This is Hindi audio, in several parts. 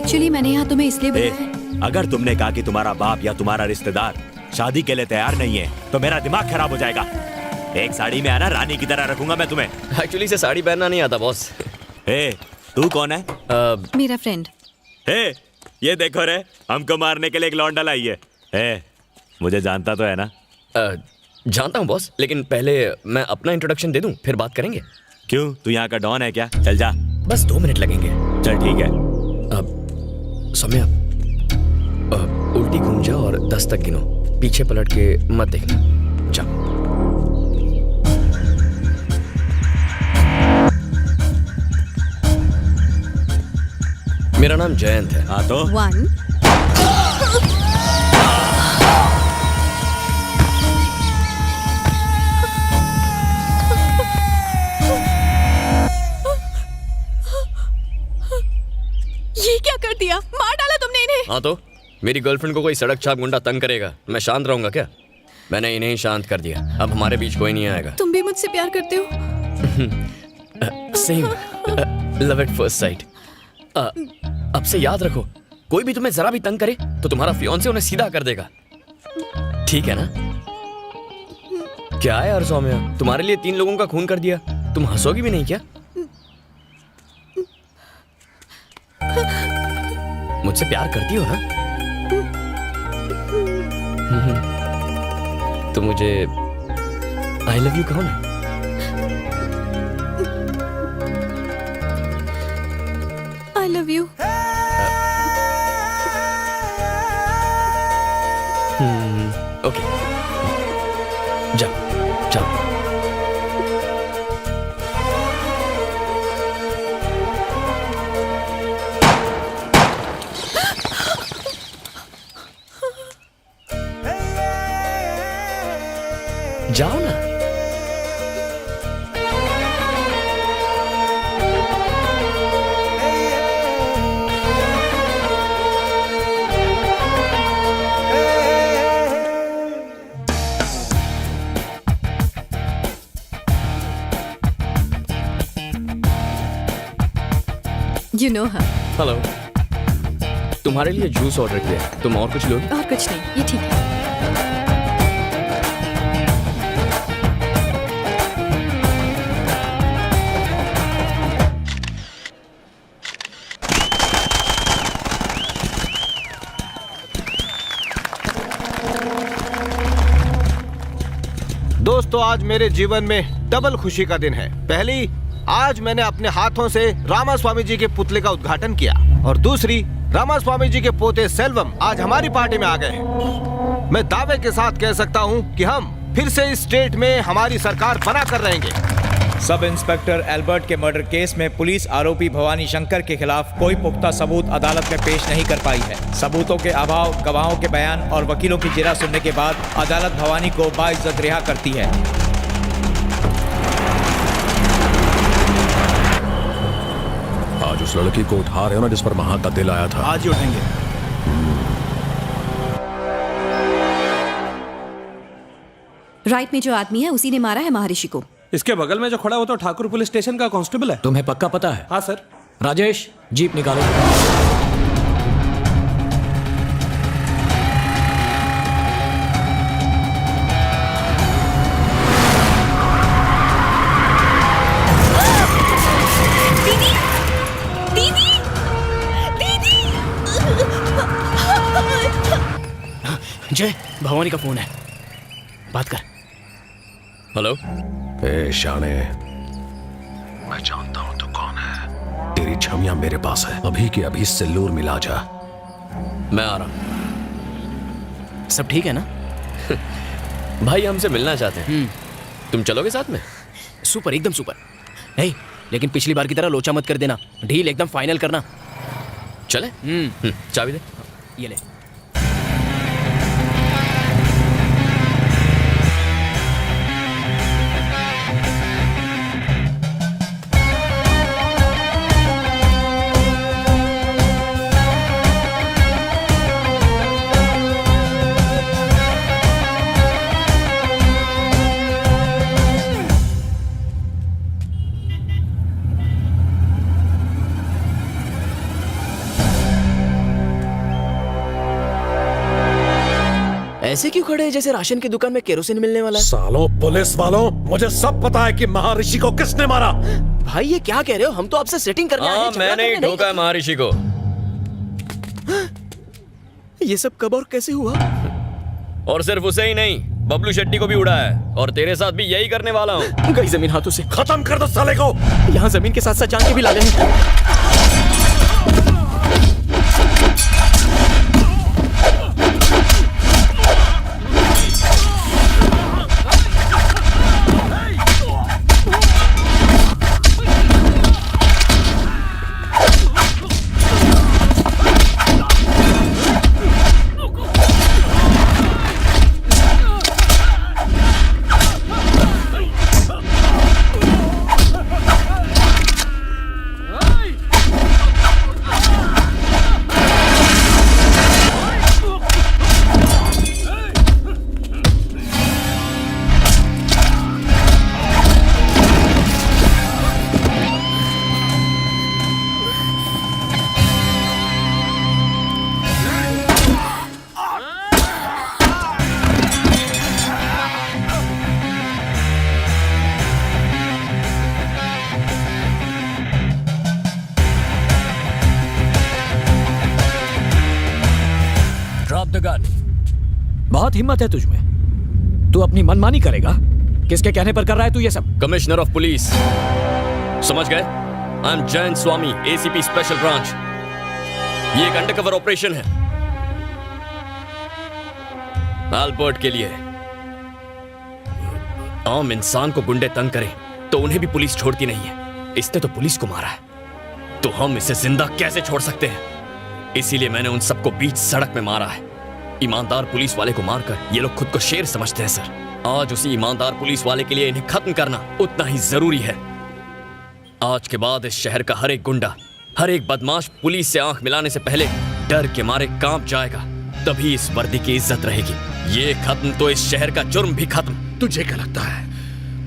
एक्चुअली मैंने यहाँ तुम्हें इसलिए बुलाया है। अगर तुमने कहा कि तुम्हारा बाप या तुम्हारा रिश्तेदार शादी के लिए तैयार नहीं है तो मेरा दिमाग खराब हो जाएगा। एक साड़ी में आना, रानी की तरह रखूंगा मैं तुम्हें। एक्चुअली से साड़ी पहनना नहीं आता बॉस। तू कौन है? मेरा फ्रेंड। ये देखो रे, हमको मारने के लिए एक लौंडा लाई है। मुझे जानता तो है ना? जानता हूँ बॉस, लेकिन पहले मैं अपना इंट्रोडक्शन दे दूं, फिर बात करेंगे। क्यों, तू यहाँ का डॉन है क्या? चल जा। बस 2 मिनट लगेंगे। चल ठीक है। सौम्या, उल्टी घूम जा और 10 तक गिनो, पीछे पलट के मत देखना। जा। मेरा नाम जयंत है। हाँ तो 1 ये क्या कर दिया? मार डाला तुमने इन्हें। हाँ तो मेरी गर्लफ्रेंड को कोई सड़क छाप गुंडा तंग करेगा, मैं शांत रहूंगा क्या? मैंने इन्हें ही शांत कर दिया, अब हमारे बीच कोई नहीं आएगा। तुम भी मुझसे प्यार करते हो? Same, love at first sight. अब से याद रखो, कोई भी तुम्हें जरा भी तंग करे तो तुम्हारा फियांसे उन्हें सीधा कर देगा, ठीक है ना? क्या है यार सौम्या, तुम्हारे लिए 3 लोगों का खून कर दिया, तुम हंसोगी भी नहीं क्या? मुझसे प्यार करती हो ना? तो मुझे आई लव यू कहो ना। I love you. ओके, जाओ जाओ। जाओ ना। You know her. हेलो, तुम्हारे लिए जूस ऑर्डर किया है, तुम और कुछ लोगे? और कुछ नहीं, ये ठीक है। दोस्तों, आज मेरे जीवन में डबल खुशी का दिन है। पहली, आज मैंने अपने हाथों से रामास्वामी जी के पुतले का उद्घाटन किया, और दूसरी, रामास्वामी जी के पोते सेल्वम आज हमारी पार्टी में आ गए हैं। मैं दावे के साथ कह सकता हूं कि हम फिर से इस स्टेट में हमारी सरकार बना कर रहेंगे। सब इंस्पेक्टर एल्बर्ट के मर्डर केस में पुलिस आरोपी भवानी शंकर के खिलाफ कोई पुख्ता सबूत अदालत में पेश नहीं कर पाई है। सबूतों के अभाव, गवाहों के बयान और वकीलों की जिरह सुनने के बाद अदालत भवानी को बाइज्जत रिहा करती है। आज उस लड़की को उठा रहे हो ना जिस पर महा का दिल आया था? आज ही उठेंगे। राइट में जो आदमी है उसी ने मारा है महर्षि को। इसके बगल में जो खड़ा हो तो ठाकुर पुलिस स्टेशन का कांस्टेबल है। तुम्हें पक्का पता है? हाँ सर। राजेश, जीप निकालो। दीदी! दीदी! दीदी! जय, भवानी का फोन है, बात कर। हेलो। ए शाने, मैं जानता हूं तू कौन है। तेरी छमियां मेरे पास है, अभी के अभी सेल्लूर मिला जा। मैं आ रहा हूं। सब ठीक है ना? भाई हमसे मिलना चाहते हैं। तुम चलोगे साथ में? सुपर, एकदम सुपर। हे, लेकिन पिछली बार की तरह लोचा मत कर देना, डील एकदम फाइनल करना। चले? चाबी दे। ये ले। ऐसे क्यों खड़े हैं जैसे राशन की दुकान में केरोसिन मिलने वाला है? सालों पुलिस वालों, मुझे सब पता है कि महर्षि को किसने मारा। भाई ये क्या कह रहे हो? हम तो आपसे सेटिंग करने आए हैं, झगड़ा मैंने ही करने ठोका है महर्षि को। नहीं। ये सब कब और कैसे हुआ? और सिर्फ उसे ही नहीं, बबलू शेट्टी को भी उड़ा है, और तेरे साथ भी यही करने वाला हूँ। गई जमीन हाथों से। खत्म कर दो साले को। यहाँ जमीन के साथ साथ जान के भी लाले हैं। Drop the gun. बहुत हिम्मत है तुझमें। तू अपनी मनमानी करेगा? किसके कहने पर कर रहा है तू ये सब? कमिश्नर ऑफ पुलिस, समझ गए? I am Jayant Swami, ACP special branch. ये एक अंडरकवर ऑपरेशन है एल्बर्ट के लिए। आम इंसान को गुंडे तंग करें तो उन्हें भी पुलिस छोड़ती नहीं है। इसने तो पुलिस को मारा है, तो हम इसे जिंदा कैसे छोड़ सकते हैं? इसीलिए मैंने उन सबको बीच सड़क में मारा है। ईमानदार पुलिस वाले को मारकर ये लोग खुद को शेर समझते हैं सर। आज उसी ईमानदार पुलिस वाले के लिए इन्हें खत्म करना उतना ही जरूरी है। आज के बाद इस शहर का हर एक गुंडा, हर एक बदमाश पुलिस से आंख मिलाने से पहले डर के मारे कांप जाएगा। तभी इस वर्दी की इज्जत रहेगी। ये खत्म तो इस शहर का जुर्म भी खत्म। तुझे क्या लगता है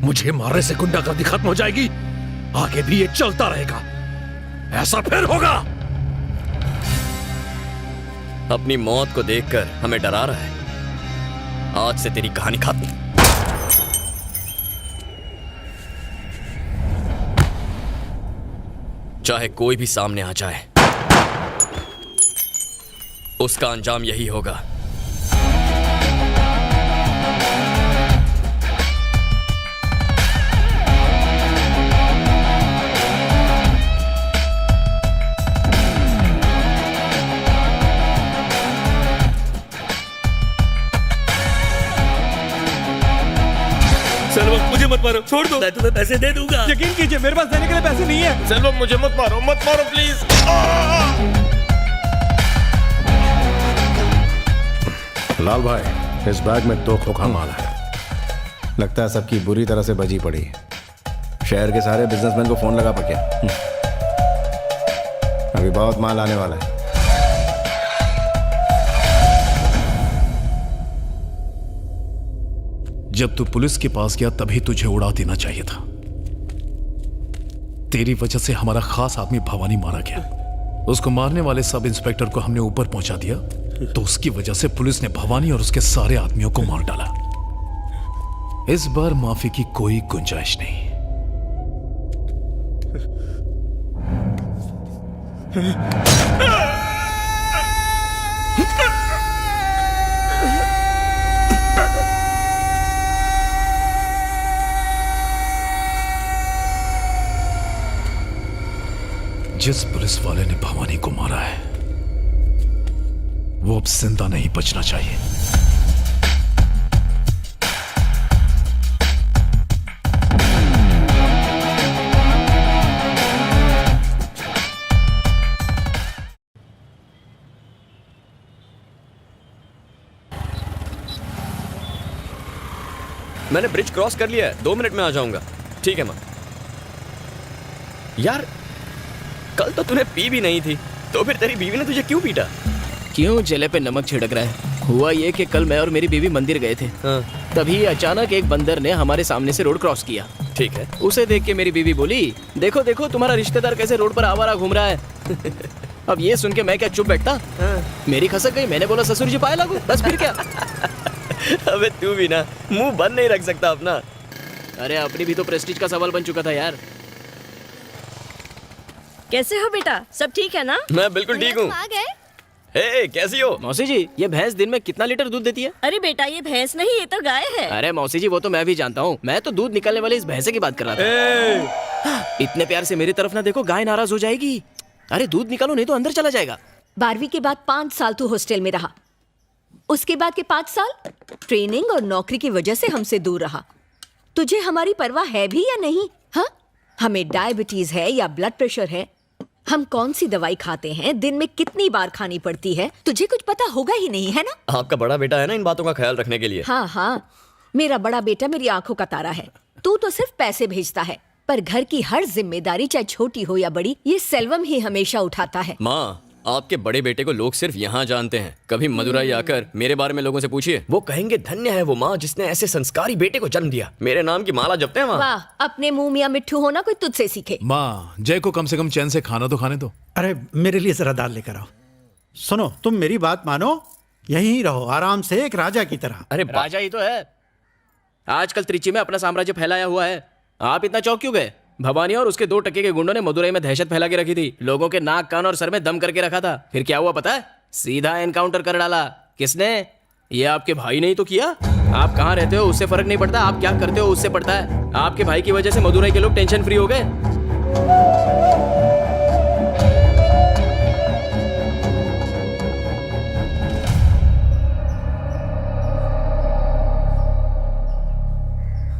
मुझे मारने से गुंडागर्दी खत्म हो जाएगी? आगे भी ये चलता रहेगा। ऐसा फिर होगा। अपनी मौत को देखकर हमें डरा रहा है। आज से तेरी कहानी खत्म। चाहे कोई भी सामने आ जाए, उसका अंजाम यही होगा। सेल्वम मुझे मत मारो, छोड़ दो। मैं तुम्हें पैसे दे दूंगा। यकीन कीजिए मेरे पास देने के लिए पैसे नहीं है। सेल्वम मुझे मत मारो प्लीज। लाल भाई, इस बैग में 2 खोखा माल है। लगता है सबकी बुरी तरह से बजी पड़ी है। शहर के सारे बिजनेसमैन को फोन लगा पक्या। अभी बहुत माल आने वाला है। जब तू पुलिस के पास गया तभी तुझे उड़ा देना चाहिए था। तेरी वजह से हमारा खास आदमी भवानी मारा गया। उसको मारने वाले सब इंस्पेक्टर को हमने ऊपर पहुंचा दिया, तो उसकी वजह से पुलिस ने भवानी और उसके सारे आदमियों को मार डाला। इस बार माफी की कोई गुंजाइश नहीं। जिस पुलिस वाले ने भवानी को मारा है वो अब जिंदा नहीं बचना चाहिए। मैंने ब्रिज क्रॉस कर लिया है, 2 मिनट में आ जाऊंगा। ठीक है मां। यार कल तो तूने पी भी नहीं थी, तो फिर तेरी बीवी ने तुझे क्यों पीटा? क्यों जले पे नमक छिड़क रहा है? हुआ ये कि कल मैं और मेरी बीवी मंदिर गए थे। हाँ। तभी अचानक एक बंदर ने हमारे सामने से रोड क्रॉस किया। ठीक है। उसे देख के मेरी बीवी बोली, देखो देखो तुम्हारा रिश्तेदार कैसे रोड पर आवारा घूम रहा है। अब ये सुन के मैं क्या चुप बैठता? मेरी खसक गई। मैंने बोला ससुर जी पाए लागू, बस फिर क्या। अबे तू भी ना मुंह बंद नहीं रख सकता अपना। अरे अपनी भी तो प्रेस्टीज का सवाल बन चुका था यार। कैसे हो बेटा, सब ठीक है ना? मैं बिल्कुल ठीक हूँ। आ गए? हे कैसी हो? मौसी जी, ये भैंस दिन में कितना लीटर दूध देती है? अरे बेटा, ये भैंस नहीं, ये तो गाय है। अरे मौसी जी, वो तो मैं भी जानता हूँ। मैं तो दूध निकलने वाली इस भैंसे की बात कर रहा था। इतने प्यार से मेरी तरफ ना देखो, गाय नाराज हो जाएगी। अरे दूध निकालो, नहीं तो अंदर चला जाएगा। 12वीं के बाद 5 साल तू हॉस्टल में रहा, उसके बाद के 5 साल ट्रेनिंग और नौकरी की वजह से हमसे दूर रहा। तुझे हमारी परवाह है भी या नहीं? हाँ, हमें डायबिटीज है या ब्लड प्रेशर है, हम कौन सी दवाई खाते हैं, दिन में कितनी बार खानी पड़ती है, तुझे कुछ पता होगा ही नहीं, है ना? आपका बड़ा बेटा है ना इन बातों का ख्याल रखने के लिए। हाँ हाँ, मेरा बड़ा बेटा मेरी आंखों का तारा है। तू तो सिर्फ पैसे भेजता है, पर घर की हर जिम्मेदारी चाहे छोटी हो या बड़ी, ये सेल्वम ही हमेशा उठाता है। माँ, आपके बड़े बेटे को लोग सिर्फ यहाँ जानते हैं। कभी मदुराई आकर मेरे बारे में लोगों से पूछिए, वो कहेंगे धन्य है वो माँ जिसने ऐसे संस्कारी बेटे को जन्म दिया। मेरे नाम की माला जपते हैं वहाँ। वाह, अपने मुंह मियां मिट्ठू होना कोई तुझसे सीखे। माँ, जय को कम से कम चैन से खाना तो खाने दो। अरे मेरे लिए जरा दाल लेकर आओ। सुनो, तुम मेरी बात मानो, यहीं रहो आराम से एक राजा की तरह। अरे राजा ही तो है। आजकल त्रिची में अपना साम्राज्य फैलाया हुआ है। आप इतना चौंक क्यों गए? भवानी और उसके 2 टके के गुंडों ने मदुरई में दहशत फैला के रखी थी। लोगों के नाक, कान और सर में दम करके रखा था। फिर क्या हुआ पता है? सीधा एनकाउंटर कर डाला। किसने? ये आपके भाई ने ही तो किया। आप कहाँ रहते हो उससे फर्क नहीं पड़ता, आप क्या करते हो उससे पड़ता है। आपके भाई की वजह से मदुरई के लोग टेंशन फ्री हो गए।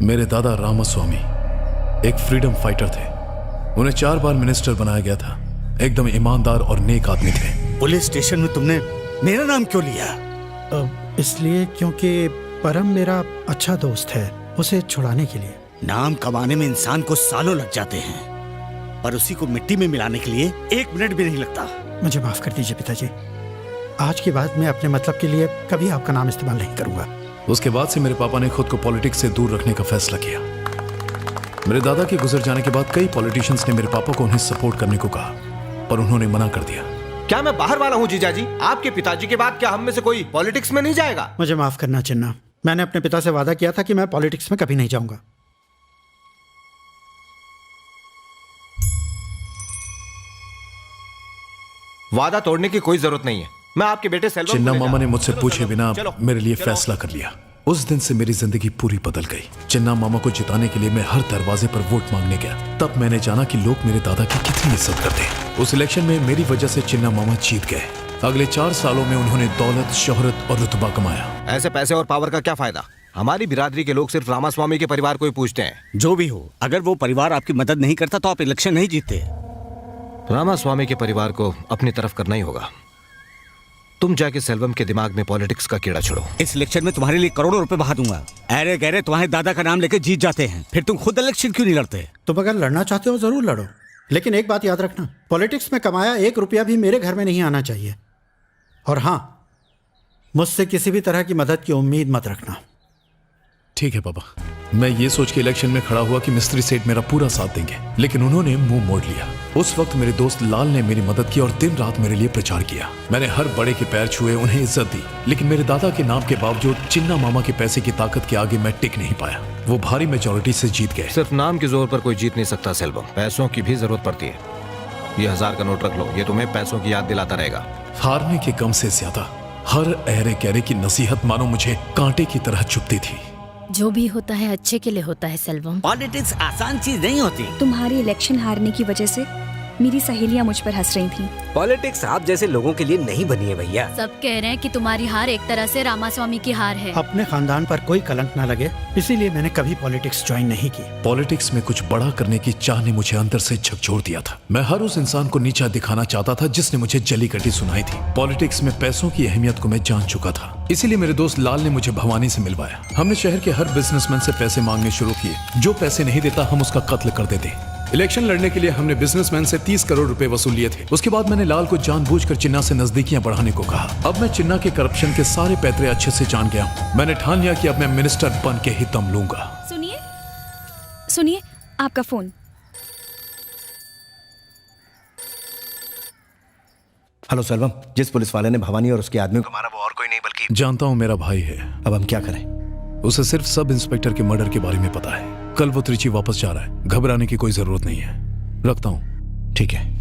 मेरे दादा रामास्वामी एक फ्रीडम फाइटर थे। उन्हें 4 बार मिनिस्टर बनाया गया था। एकदम ईमानदार और नेक आदमी थे। पुलिस स्टेशन में तुमने मेरा नाम क्यों लिया? इसलिए क्योंकि परम मेरा अच्छा दोस्त है, उसे छुड़ाने के लिए। नाम कमाने में इंसान को सालों लग जाते हैं, पर उसी को मिट्टी में मिलाने के लिए 1 मिनट भी नहीं लगता। मुझे माफ कर दीजिए पिताजी, आज के बाद मैं अपने मतलब के लिए कभी आपका नाम इस्तेमाल नहीं करूंगा। उसके बाद से मेरे पापा ने खुद को पॉलिटिक्स से दूर रखने का फैसला किया। मेरे दादा के गुजर जाने के बाद कई पॉलिटिशियंस ने मेरे पापा को उन्हें सपोर्ट करने को कहा, पर उन्होंने मना कर दिया। क्या मैं बाहर वाला हूँ जीजाजी? आपके पिताजी के बाद क्या हम में से कोई पॉलिटिक्स में नहीं जाएगा? मुझे माफ करना चिन्ना, मैंने अपने पिता से वादा किया था कि मैं पॉलिटिक्स में कभी नहीं जाऊंगा। वादा तोड़ने की कोई जरूरत नहीं है। मैं आपके बेटे सेल्वम चिन्ना को ले मामा जा ने रहा हूं। मुझसे चलो, पूछे चलो, बिना चलो, मेरे लिए चलो। फैसला कर लिया। उस दिन से मेरी जिंदगी पूरी बदल गई। चिन्ना मामा को जिताने के लिए मैं हर दरवाजे पर वोट मांगने गया। तब मैंने जाना कि लोग मेरे दादा की कितनी इज्जत करते हैं। उस इलेक्शन में मेरी वजह से चिन्ना मामा जीत गए। अगले 4 सालों में उन्होंने दौलत, शोहरत और रुतबा कमाया। ऐसे पैसे और पावर का क्या फायदा? हमारी बिरादरी के लोग सिर्फ रामास्वामी के परिवार को ही पूछते हैं। जो भी हो, अगर वो परिवार आपकी मदद नहीं करता तो आप इलेक्शन नहीं जीतते। रामास्वामी के परिवार को अपनी तरफ करना ही होगा। तुम जाके सेल्वम के दिमाग में पॉलिटिक्स का कीड़ा छोड़ो। इस इलेक्शन में तुम्हारे लिए करोड़ों रुपए बहा दूंगा। अरे गहरे तुम्हारे दादा का नाम लेके जीत जाते हैं, फिर तुम खुद इलेक्शन क्यों नहीं लड़ते? तुम अगर लड़ना चाहते हो जरूर लड़ो, लेकिन एक बात याद रखना, पॉलिटिक्स में कमाया 1 रुपया भी मेरे घर में नहीं आना चाहिए। और हाँ, मुझसे किसी भी तरह की मदद की उम्मीद मत रखना। ठीक है पापा। मैं ये सोच के इलेक्शन में खड़ा हुआ कि मिस्त्री सेठ मेरा पूरा साथ देंगे, लेकिन उन्होंने मुंह मोड़ लिया। उस वक्त मेरे दोस्त लाल ने मेरी मदद की और दिन रात मेरे लिए प्रचार किया। मैंने हर बड़े के पैर छुए, उन्हें इज्जत दी, लेकिन मेरे दादा के नाम के बावजूद चिन्ना मामा के पैसे की ताकत के आगे मैं टिक नहीं पाया। वो भारी मेजोरिटी से जीत गए। सिर्फ नाम के जोर पर कोई जीत नहीं सकता सेल्वम, पैसों की भी जरूरत पड़ती है। ये 1000 का नोट रख लो, ये तुम्हें पैसों की याद दिलाता रहेगा। हारने के गम से ज्यादा हर अहरे गहरे की नसीहत मानो मुझे कांटे की तरह चुभती थी। जो भी होता है अच्छे के लिए होता है सेल्वम। पॉलिटिक्स आसान चीज नहीं होती। तुम्हारी इलेक्शन हारने की वजह से मेरी सहेलियां मुझ पर हंस रही थीं। पॉलिटिक्स आप जैसे लोगों के लिए नहीं बनी है भैया। सब कह रहे हैं कि तुम्हारी हार एक तरह से रामास्वामी की हार है। अपने खानदान पर कोई कलंक ना लगे, इसीलिए मैंने कभी पॉलिटिक्स ज्वाइन नहीं की। पॉलिटिक्स में कुछ बड़ा करने की चाह ने मुझे अंदर से झकझोर दिया था। मैं हर उस इंसान को नीचा दिखाना चाहता था जिसने मुझे जली कटी सुनाई थी। पॉलिटिक्स में पैसों की अहमियत को मैं जान चुका था। इसीलिए मेरे दोस्त लाल ने मुझे भवानी से मिलवाया। हमने शहर के हर बिजनेसमैन से पैसे मांगने शुरू किए। जो पैसे नहीं देता हम उसका कत्ल कर देते। इलेक्शन लड़ने के लिए हमने बिजनेसमैन से 30 करोड़ रुपए वसूल लिए थे। उसके बाद मैंने लाल को जानबूझकर चिन्ना से नजदीकियां बढ़ाने को कहा। अब मैं चिन्ना के करप्शन के सारे पैतरे अच्छे से जान गया हूं। मैंने ठान लिया कि अब मैं मिनिस्टर बन के ही दम लूंगा। सुनिए सुनिए, आपका फोन। हेलो सेल्वम, जिस पुलिस वाले ने भवानी और उसके आदमी को मारा वो और कोई कोई नहीं बल्कि जानता हूं मेरा भाई है। अब हम क्या करें? उसे सिर्फ सब इंस्पेक्टर के मर्डर के बारे में पता है। कल वो त्रिची वापस जा रहा है, घबराने की कोई जरूरत नहीं है। रखता हूं। ठीक है।